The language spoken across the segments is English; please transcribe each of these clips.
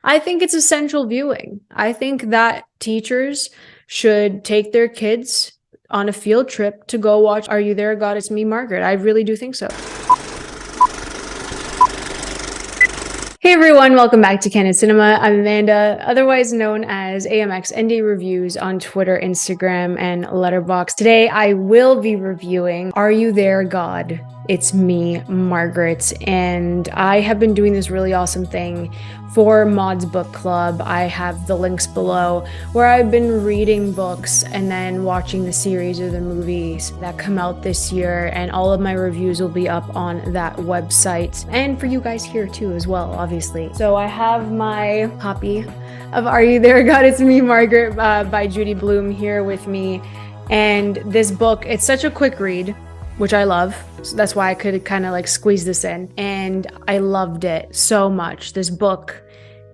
I think it's essential viewing. I think that teachers should take their kids on a field trip to go watch Are You There, God? It's Me, Margaret. I really do think so. Hey everyone, welcome back to Candid Cinema. I'm Amanda, otherwise known as AMX ND Reviews on Twitter, Instagram, and Letterboxd. Today I will be reviewing Are You There, God? It's Me, Margaret. And I have been doing this really awesome thing for Maud's Book Club. I have the links below where I've been reading books and then watching the series or the movies that come out this year, and all of my reviews will be up on that website and for you guys here too as well, obviously. So I have my copy of Are You There, God? It's Me, Margaret by Judy Blume here with me. And this book, it's such a quick read, which I love. So that's why I could kind of like squeeze this in. And I loved it so much. This book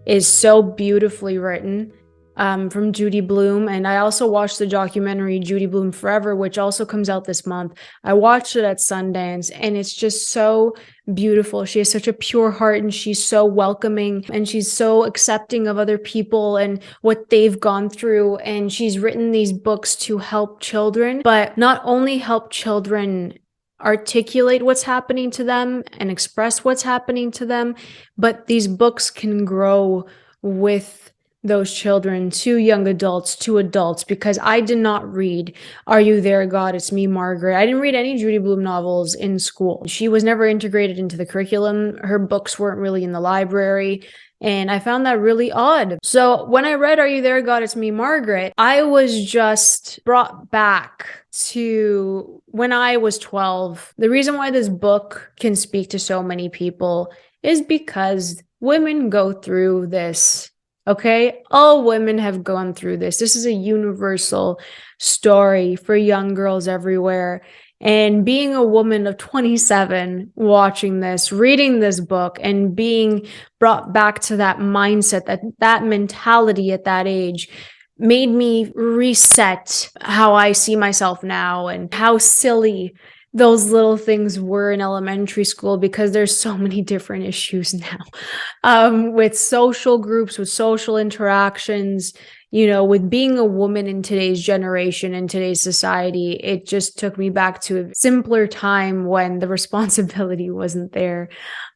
is so beautifully written from Judy Blume. And I also watched the documentary Judy Blume Forever, which also comes out this month. I watched it at Sundance and it's just so beautiful. She has such a pure heart and she's so welcoming and she's so accepting of other people and what they've gone through. And she's written these books to help children, but not only help children articulate what's happening to them and express what's happening to them, but these books can grow with those children to young adults, to adults, because I did not read Are You There, God? It's Me, Margaret. I didn't read any Judy Blume novels in school. She was never integrated into the curriculum. Her books weren't really in the library. And I found that really odd. So when I read Are You There, God? It's Me, Margaret, I was just brought back to when I was 12. The reason why this book can speak to so many people is because women go through this. Okay, all women have gone through this. This is a universal story for young girls everywhere. And being a woman of 27, watching this, reading this book, and being brought back to that mindset, that mentality at that age, made me reset how I see myself now and how silly those little things were in elementary school, because there's so many different issues now with social groups, with social interactions, with being a woman in today's generation, in today's society. It just took me back to a simpler time when the responsibility wasn't there.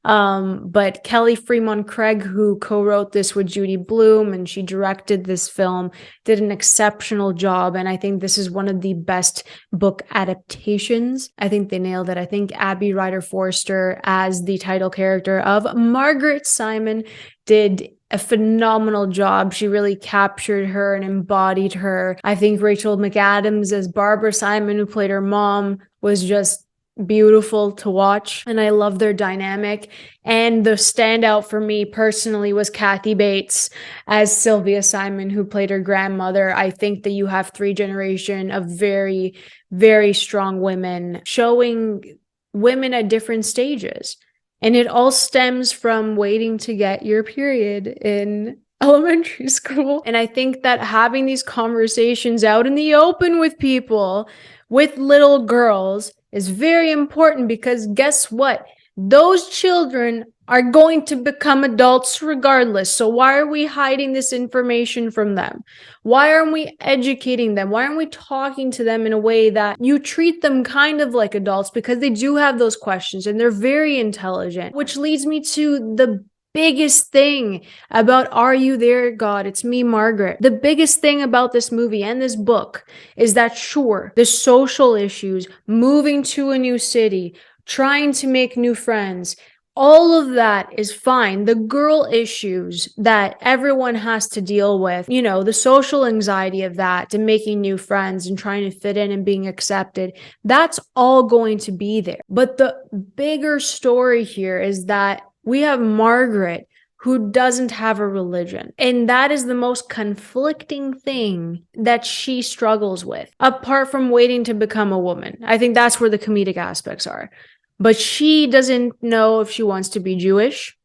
But Fremon Craig, who co-wrote this with Judy Blume and she directed this film, did an exceptional job. And I think this is one of the best book adaptations. I think they nailed it. I think Abby Ryder Forster as the title character of Margaret Simon did a phenomenal job. She really captured her and embodied her. I think Rachel McAdams as Barbara Simon, who played her mom, was just beautiful to watch, and I love their dynamic. And the standout for me personally was Kathy Bates as Sylvia Simon, who played her grandmother. I think that you have three generations of very, very strong women showing women at different stages. And it all stems from waiting to get your period in elementary school. And I think that having these conversations out in the open with people, with little girls, is very important, because guess what? Those children are going to become adults regardless. So why are we hiding this information from them? Why aren't we educating them? Why aren't we talking to them in a way that you treat them kind of like adults? Because they do have those questions and they're very intelligent, which leads me to the biggest thing about Are You There, God? It's Me, Margaret. The biggest thing about this movie and this book is that, sure, the social issues, moving to a new city, trying to make new friends, all of that is fine. The girl issues that everyone has to deal with, the social anxiety of that and making new friends and trying to fit in and being accepted, that's all going to be there. But the bigger story here is that we have Margaret, who doesn't have a religion. And that is the most conflicting thing that she struggles with, apart from waiting to become a woman. I think that's where the comedic aspects are. But she doesn't know if she wants to be Jewish,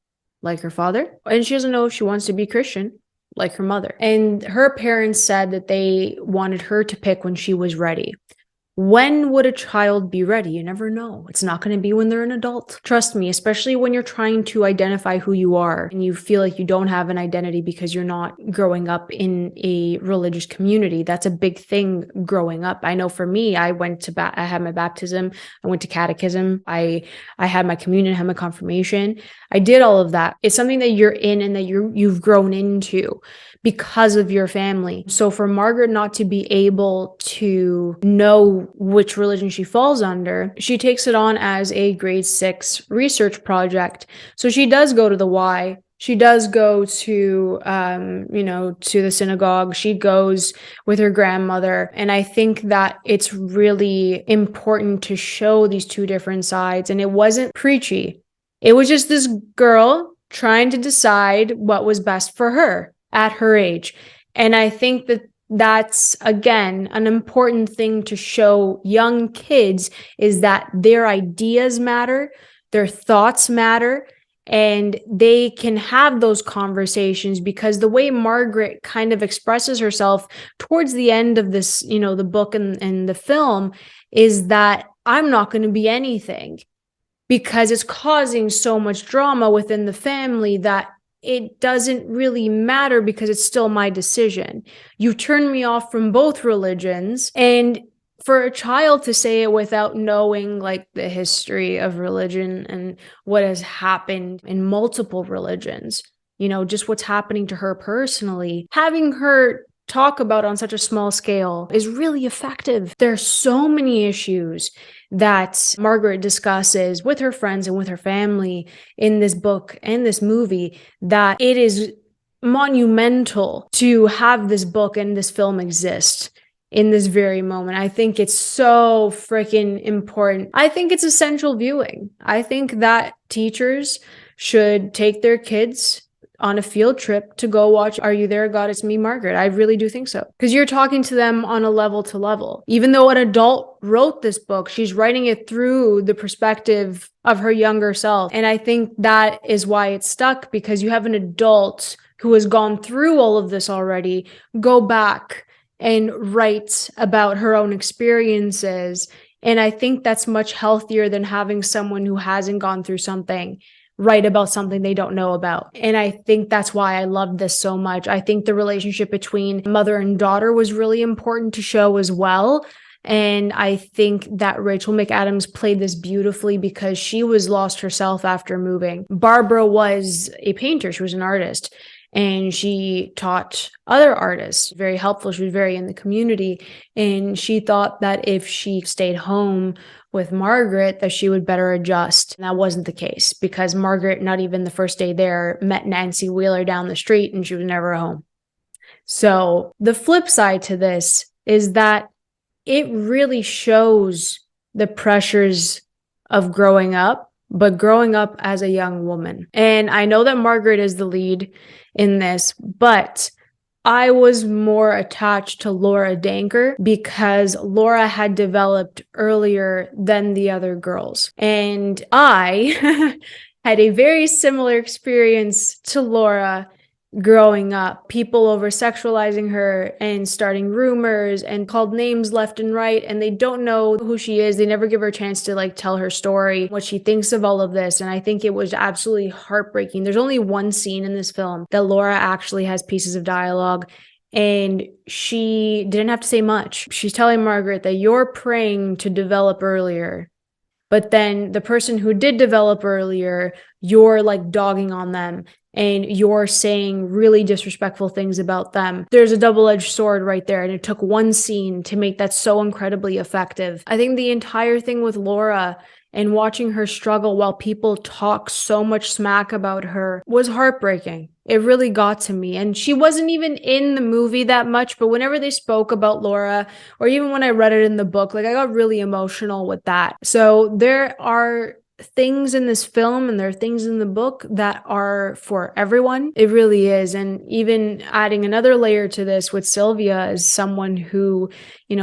like her father, and she doesn't know if she wants to be Christian, like her mother. And her parents said that they wanted her to pick when she was ready. When would a child be ready? You never know. It's not going to be when they're an adult. Trust me, especially when you're trying to identify who you are and you feel like you don't have an identity because you're not growing up in a religious community. That's a big thing growing up. I know for me, I had my baptism, I went to catechism, I had my communion, I had my confirmation. I did all of that. It's something that you're in and that you've grown into because of your family. So for Margaret not to be able to know which religion she falls under, she takes it on as a grade 6 research project. So she does go to the Y. She does go to, to the synagogue. She goes with her grandmother. And I think that it's really important to show these two different sides. And it wasn't preachy. It was just this girl trying to decide what was best for her at her age. And I think that that's, again, an important thing to show young kids, is that their ideas matter, their thoughts matter, and they can have those conversations, because the way Margaret kind of expresses herself towards the end of this, the book and the film, is that I'm not going to be anything, because it's causing so much drama within the family that it doesn't really matter, because it's still my decision. You turned me off from both religions. And for a child to say it without knowing like the history of religion and what has happened in multiple religions, just what's happening to her personally, having her talk about on such a small scale is really effective. There are so many issues that Margaret discusses with her friends and with her family in this book and this movie, that it is monumental to have this book and this film exist in this very moment. I think it's so freaking important. I think it's essential viewing. I think that teachers should take their kids on a field trip to go watch Are You There, God? It's Me, Margaret. I really do think so. Because you're talking to them on a level to level. Even though an adult wrote this book, she's writing it through the perspective of her younger self. And I think that is why it's stuck, because you have an adult who has gone through all of this already go back and write about her own experiences. And I think that's much healthier than having someone who hasn't gone through something write about something they don't know about. And I think that's why I loved this so much. I think the relationship between mother and daughter was really important to show as well. And I think that Rachel McAdams played this beautifully, because she was lost herself after moving. Barbara was a painter. She was an artist. And she taught other artists, very helpful. She was very in the community. And she thought that if she stayed home with Margaret, that she would better adjust. And that wasn't the case, because Margaret, not even the first day there, met Nancy Wheeler down the street and she was never home. So the flip side to this is that it really shows the pressures of growing up, but growing up as a young woman. And I know that Margaret is the lead in this, but I was more attached to Laura Danker, because Laura had developed earlier than the other girls. And I had a very similar experience to Laura growing up. People over sexualizing her and starting rumors and called names left and right, and they don't know who she is. They never give her a chance to tell her story, what she thinks of all of this. And I think it was absolutely heartbreaking. There's only one scene in this film that Laura actually has pieces of dialogue, and she didn't have to say much. She's telling Margaret that you're praying to develop earlier, but then the person who did develop earlier, you're dogging on them and you're saying really disrespectful things about them. There's a double-edged sword right there, and it took one scene to make that so incredibly effective. I think the entire thing with Laura and watching her struggle while people talk so much smack about her was heartbreaking. It really got to me. And she wasn't even in the movie that much, but whenever they spoke about Laura, or even when I read it in the book, I got really emotional with that. So there are things in this film and there are things in the book that are for everyone. It really is. And even adding another layer to this with Sylvia as someone who,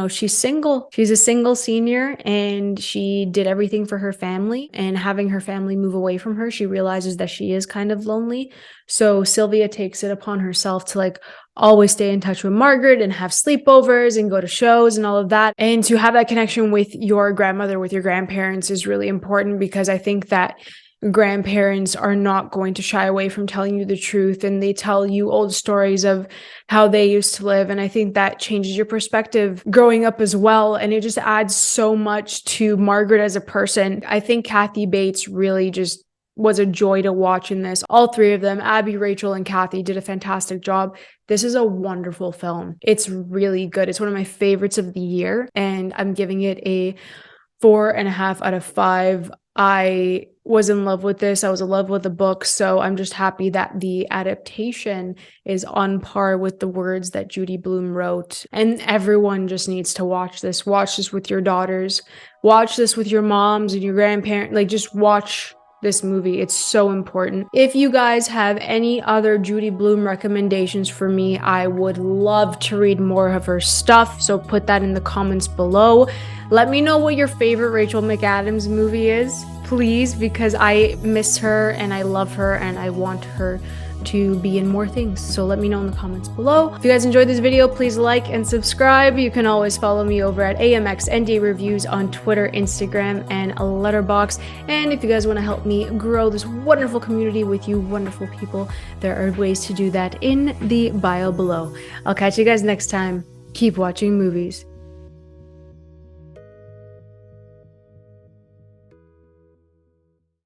she's single. She's a single senior and she did everything for her family, and having her family move away from her, she realizes that she is kind of lonely. So Sylvia takes it upon herself to always stay in touch with Margaret and have sleepovers and go to shows and all of that. And to have that connection with your grandmother, with your grandparents is really important, because I think that grandparents are not going to shy away from telling you the truth, and they tell you old stories of how they used to live. And I think that changes your perspective growing up as well. And it just adds so much to Margaret as a person. I think Kathy Bates really just was a joy to watch in this. All three of them, Abby, Rachel, and Kathy, did a fantastic job. This is a wonderful film. It's really good. It's one of my favorites of the year, and I'm giving it a 4.5 out of 5. I was in love with this. I was in love with the book. So I'm just happy that the adaptation is on par with the words that Judy Blume wrote. And everyone just needs to watch this. Watch this with your daughters. Watch this with your moms and your grandparents. Like, just watch this movie. It's so important. If you guys have any other Judy Blume recommendations for me, I would love to read more of her stuff. So put that in the comments below. Let me know what your favorite Rachel McAdams movie is, please, because I miss her and I love her and I want her to be in more things. So let me know in the comments below. If you guys enjoyed this video, please like and subscribe. You can always follow me over at AMXND Reviews on Twitter, Instagram, and Letterboxd. And if you guys want to help me grow this wonderful community with you wonderful people, there are ways to do that in the bio below. I'll catch you guys next time. Keep watching movies.